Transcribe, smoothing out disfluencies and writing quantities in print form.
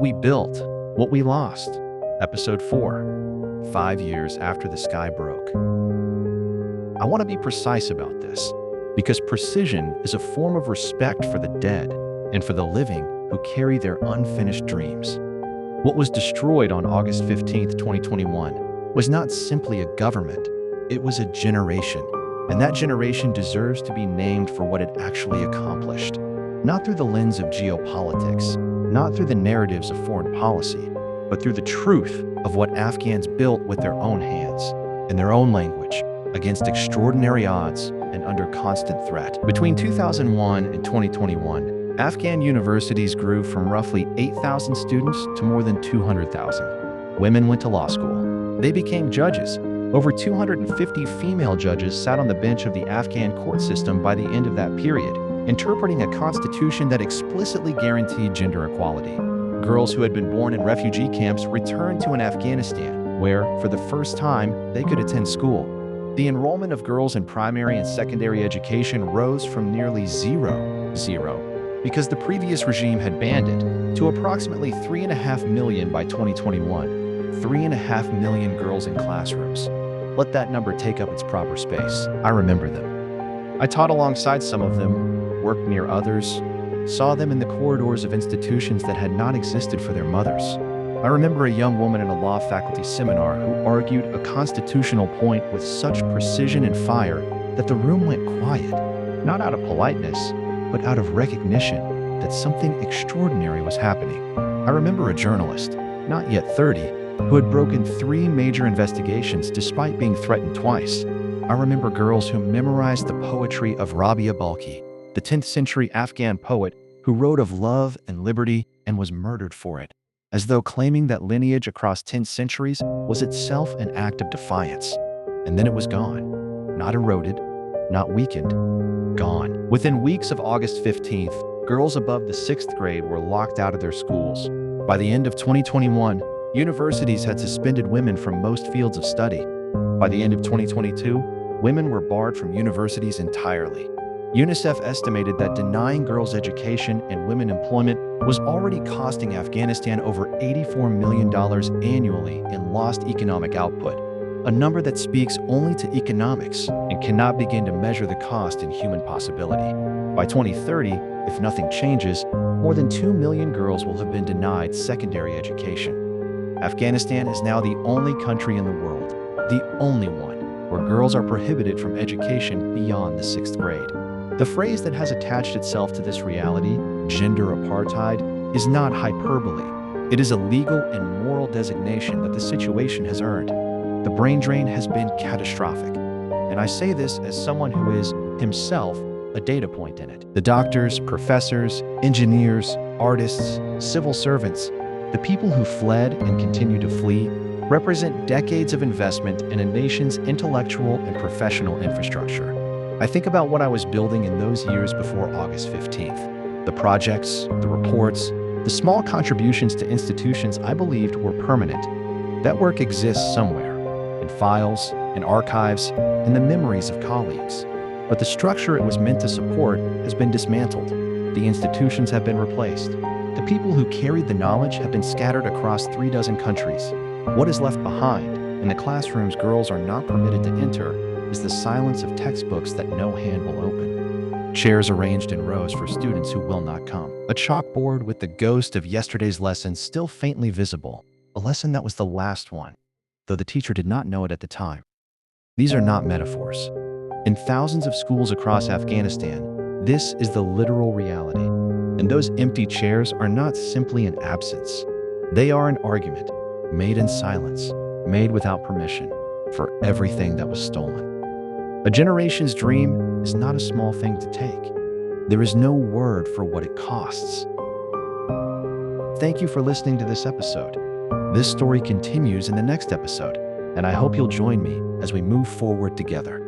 we built, what we lost. Episode 4, 5 years after the sky broke. I want to be precise about this, because precision is a form of respect for the dead and for the living who carry their unfinished dreams. What was destroyed on August 15, 2021, was not simply a government, it was a generation. And that generation deserves to be named for what it actually accomplished. Not through the lens of geopolitics, not through the narratives of foreign policy, but through the truth of what Afghans built with their own hands, in their own language, against extraordinary odds and under constant threat. Between 2001 and 2021, Afghan universities grew from roughly 8,000 students to more than 200,000. Women went to law school. They became judges. Over 250 female judges sat on the bench of the Afghan court system by the end of that period, interpreting a constitution that explicitly guaranteed gender equality. Girls who had been born in refugee camps returned to an Afghanistan where, for the first time, they could attend school. The enrollment of girls in primary and secondary education rose from nearly zero, because the previous regime had banned it, to approximately 3.5 million by 2021. 3.5 million girls in classrooms. Let that number take up its proper space. I remember them. I taught alongside some of them, worked near others, saw them in the corridors of institutions that had not existed for their mothers. I remember a young woman in a law faculty seminar who argued a constitutional point with such precision and fire that the room went quiet, not out of politeness, but out of recognition that something extraordinary was happening. I remember a journalist, not yet 30, who had broken 3 major investigations despite being threatened twice. I remember girls who memorized the poetry of Rabia Balkhi, the 10th century Afghan poet who wrote of love and liberty and was murdered for it, as though claiming that lineage across 10 centuries was itself an act of defiance. And then it was gone. Not eroded, not weakened, gone. Within weeks of August 15th, girls above the 6th grade were locked out of their schools. By the end of 2021, universities had suspended women from most fields of study. By the end of 2022, women were barred from universities entirely. UNICEF estimated that denying girls education and women employment was already costing Afghanistan over $84 million annually in lost economic output, a number that speaks only to economics and cannot begin to measure the cost in human possibility. By 2030, if nothing changes, more than 2 million girls will have been denied secondary education. Afghanistan is now the only country in the world, the only one, where girls are prohibited from education beyond the 6th grade. The phrase that has attached itself to this reality, gender apartheid, is not hyperbole. It is a legal and moral designation that the situation has earned. The brain drain has been catastrophic, and I say this as someone who is, himself, a data point in it. The doctors, professors, engineers, artists, civil servants, the people who fled and continue to flee represent decades of investment in a nation's intellectual and professional infrastructure. I think about what I was building in those years before August 15th. The projects, the reports, the small contributions to institutions I believed were permanent. That work exists somewhere, in files, in archives, in the memories of colleagues. But the structure it was meant to support has been dismantled. The institutions have been replaced. The people who carried the knowledge have been scattered across 36 countries. What is left behind, in the classrooms girls are not permitted to enter, is the silence of textbooks that no hand will open. Chairs arranged in rows for students who will not come. A chalkboard with the ghost of yesterday's lesson still faintly visible. A lesson that was the last one, though the teacher did not know it at the time. These are not metaphors. In thousands of schools across Afghanistan, this is the literal reality. And those empty chairs are not simply an absence. They are an argument, made in silence, made without permission, for everything that was stolen. A generation's dream is not a small thing to take. There is no word for what it costs. Thank you for listening to this episode. This story continues in the next episode, and I hope you'll join me as we move forward together.